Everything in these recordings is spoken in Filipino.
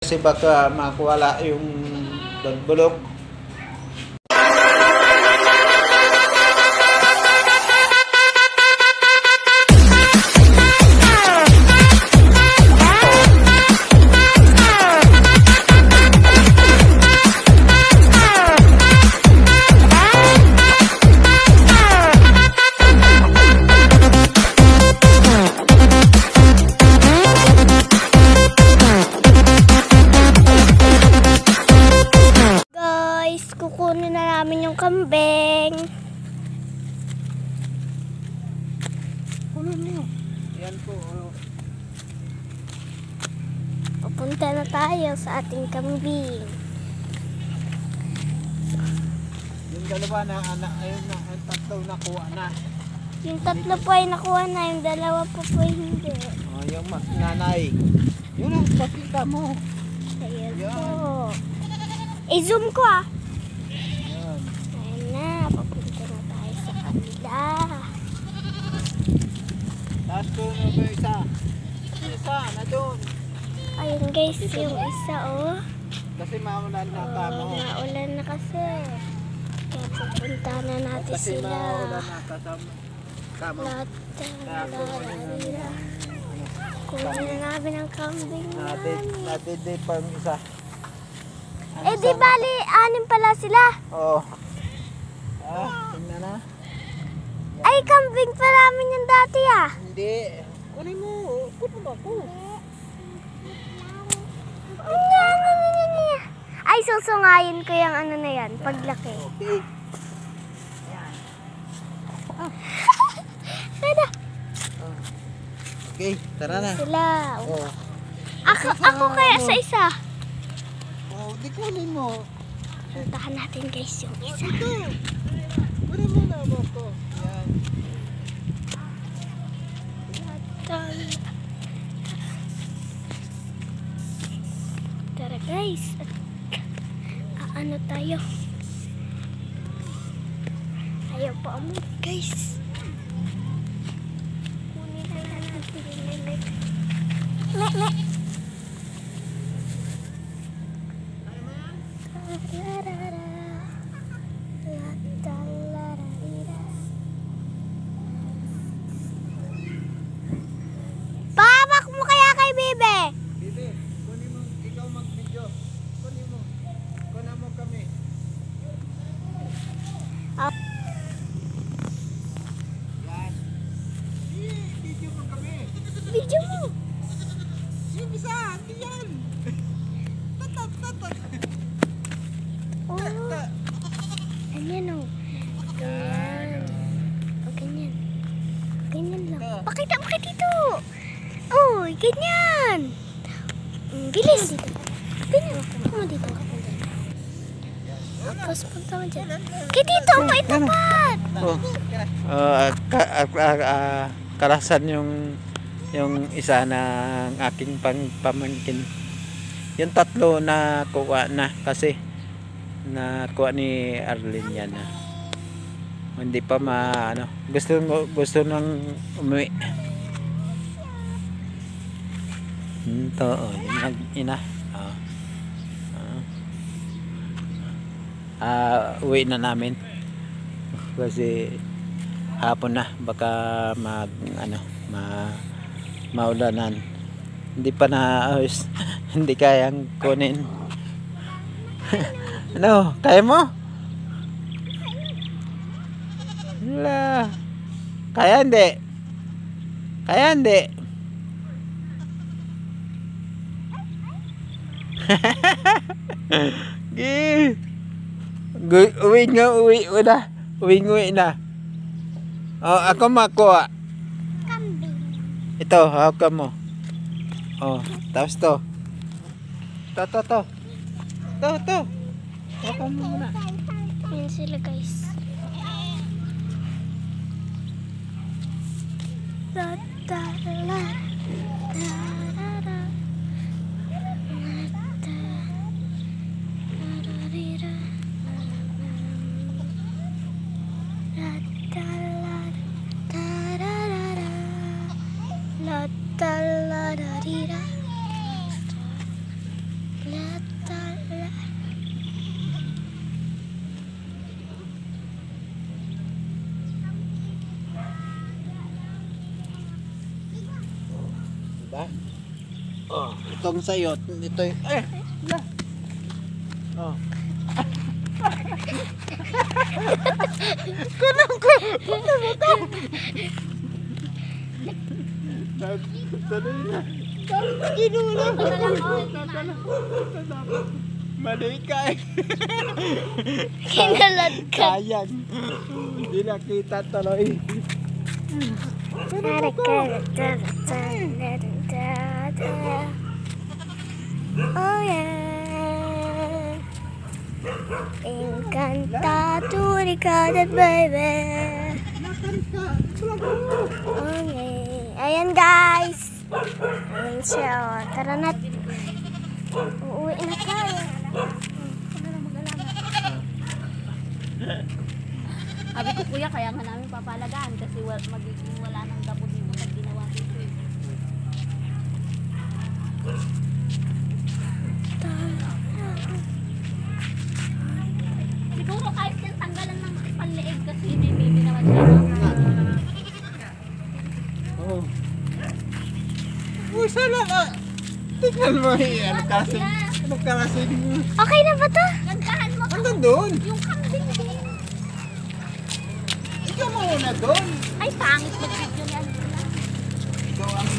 Kasi baka makuwala yung bulok. Kukunin na namin yung kambing. Kunin niyo. Yan po. Pupunta na tayo sa ating kambing. Yung dalawa na anak, ayun na, ang tatlo nakuha na. Yung tatlo po ay nakuha na, yung dalawa po hindi. Oh, yung nanay. Yun ang pakita mo. Ayan Yan. po. I-zoom ko ah. Yan. Ayan na, papunta na tayo sa kanila. Tapos doon na isa. Isa na doon. Ayun guys, yung isa oh. Kasi maulan na kamo. Maulan na kasi. Kaya pupunta na natin Kasi sila. maulan na kasama. Kamo. Kunin na namin ang kambing namin. Natin din pang isa. Eh di bali, 6 pala sila. Oo. Tingnan na. Ay, kambing pa namin yung dati ah. Hindi. Kunin mo. Kunin mo ako. Ay, susungayin ko yung ano na yan, paglaki. Okay. Tara. Okay, tara na. Sila. Oh. Ako kaya sa isa. Oh, di kunin mo. Puntahan natin guys yung isa. Kunin mo na mo ko. Yan. Tara guys. Ano tayo? Ayaw pa mo guys. Kunin na natin yung lemek. Mek. Pahamak mo kaya kay Bebe? Bibi, kunin mo. Ikaw mag-video. Kunin mo. Kunin mo kami. Oh. Yan. Video mo kami. Video mo. Yung isa, hindi yan. Tatat. Oh. Ganyan o. Ganyan. O ganyan. Ganyan lang. Pakita mo kay dito. Oh, ganyan. Bilis. Ganyan. Punta mo dito. Tapos punta mo dyan. Kay dito mo itapat. Karasan yung isa ng aking pamangkin. Yung tatlo na kuha na kasi nakuha ni Arlene yan na. Hindi pa gusto nang umuwi. Ito, yung ina. Uwi na namin kasi hapon na, baka maulanan. Hindi pa na hindi kayang kunin. Ano, kaya mo? Wala. Kaya hindi. Uwi na. Oh, ako makuha. Kambing. Ito, hawak mo. Oh, tapos to. To. Hawak mo muna. Ayan sila guys. itong sayot. Ito yung... Oh. Kunang ko! Tuloy na. Kinulang. Mali ka eh. Kinalat ka. Sayang. Hindi nakita tuloy. Oh yeah. Encantado Ricardo baby. Okay. Ayan guys. Ayan siya. Tara na. Uuwi na tayo. Sabi ko kuya, kaya nga namin papalagaan kasi magiging wala nang dabo dito pag ginawa dito eh. Siguro kahit yan tanggalan ng panleeg kasi may baby naman siya. Oh. Uy, sana na. Tignan mo eh. Ano kasing mo? Okay na ba to? Gandahan mo Hanggang doon. yung kambing din. Ikaw muna doon. Ay, pangit mag-video niyan. Ikaw ang...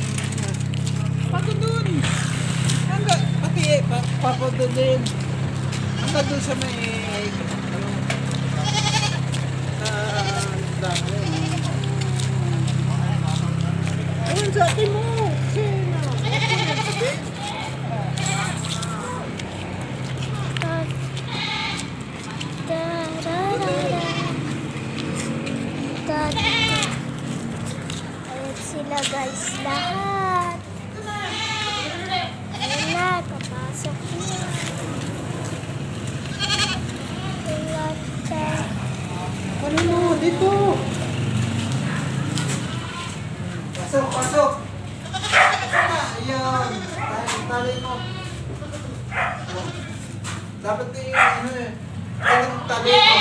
Pato doon. Hanggang... Pati eh. Papato din. Hanggang doon sa may... Dami. Ayun sa akin mo. Ayan sila guys lahat. Ayan na, papasok na. Ano mo? Dito! Pasok, pasok! Ayan! Tali mo. Dapat yung ano eh. Yung tali mo.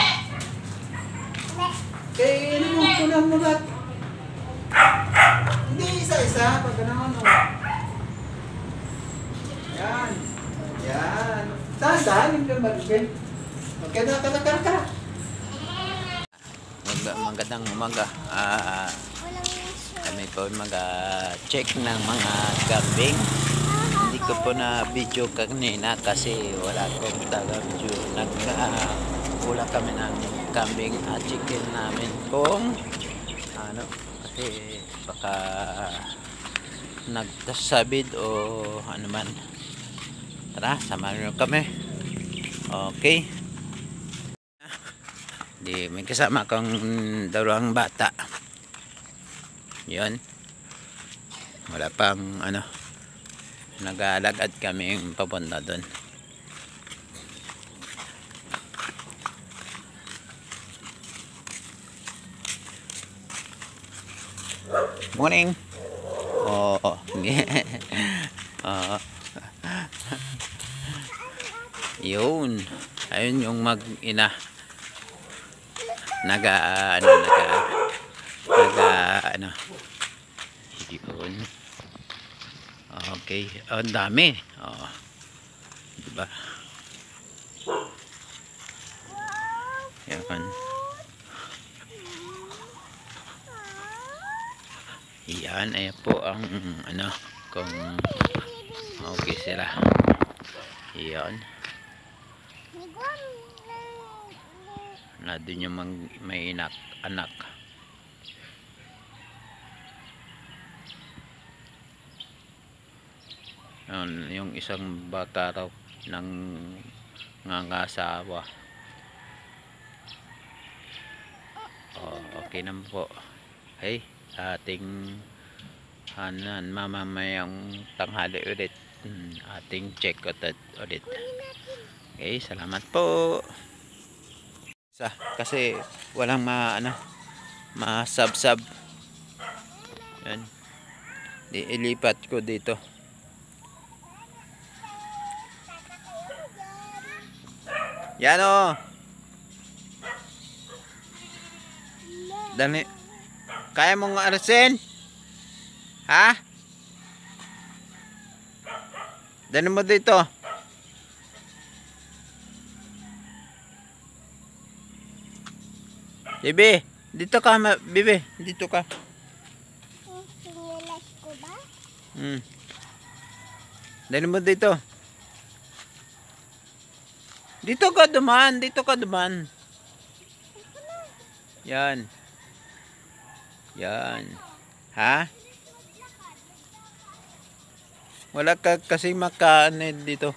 Kaya ano mo, kulang mo lahat. Hindi isa-isa. Pag ganahan mo. Yan. Yan. Dahan-dahan yung kalmalipin. Magkada. Magandang umaga. Kami po mag-check ng mga kambing. Hindi ko po na video kanina kasi wala akong taga-video. Wala kami ng kambing at chicken namin kung ano kasi baka nagtasabid o ano man. Tara, samahan nyo kami. Okay. May kasama kang dalawang bata. Yun. Wala pang ano. Nag-alagad kami papunta doon. Morning. Oh. Yun. Ayun yung mag-ina. Ano. Yun. Okay. Ang dami. Oh. Diba? Yan. Yan. Ayan po ang ano. Kung okay sila. Yan. Na doon yung may anak. Yung isang bata raw ng ngangasawa. Okay naman po. Hey, ating mamamayang tanghali ulit. Ating check ulit. Okay, salamat po. Kasi walang masabsab. Yan. Ilipat ko dito. Yan o. Dali. Kaya mong arasin? Ha? Dali mo dito. Bibi, dito ka, Bibi, dito ka. Sinilas ko ba? Dali mo dito. Dito ka duman, dito ka duman. Yan. Yan. Ha? Wala ka kasi makaanid dito.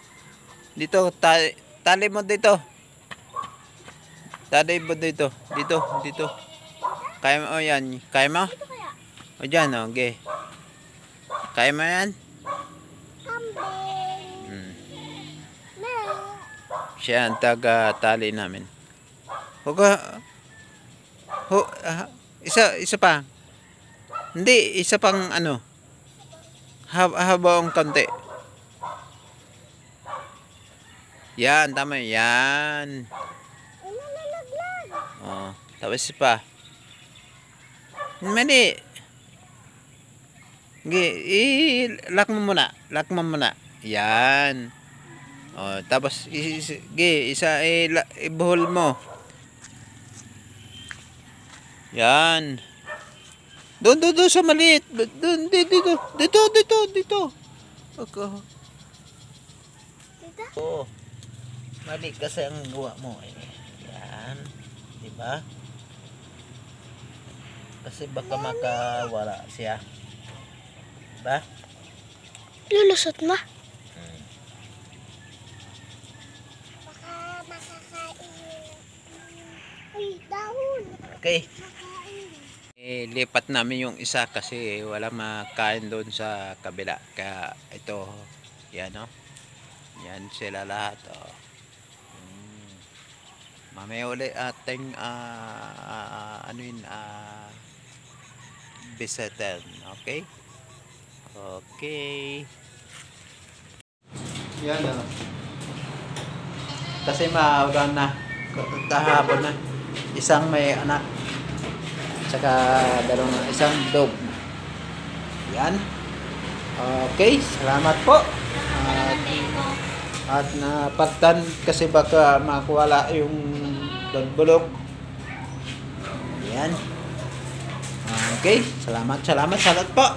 Dito, tali mo dito. Tali mo dito. Dito, dito. Kaya mo, oh yan. Kaya mo? O dyan, o, okay. Kaya mo yan? Kambing. No. Siya ang taga-tali namin. Isa pa. Hindi, isa pang ano. Habang konti. Yan, tama yan. Oh, tapos isa pa. Mali. Lock mo muna. Lock mo muna. Yan. Oh, tapos isa ibuhol mo. Yan. Doon sa maliit. Doon dito. Okay. Dito? Oh. Mali kasi ang gawa mo eh. Yan. 'Di ba? Kasi baka makawala siya. Ba? Lulusot mo? Baka makakain. Ay, dahon. Okay. Lipat namin yung isa kasi wala makain doon sa kabila. Kaya ito, yan o. Yan sila lahat o. Mamaya ulit ating bisatan. Okay? Okay. Yan o. Kasi maulan na. Kahapon na. Isang may anak. Saka isang dog. Yan. Okay, salamat po. At napagtan kasi baka makuwala yung bulok. Yan. Okay, salamat po.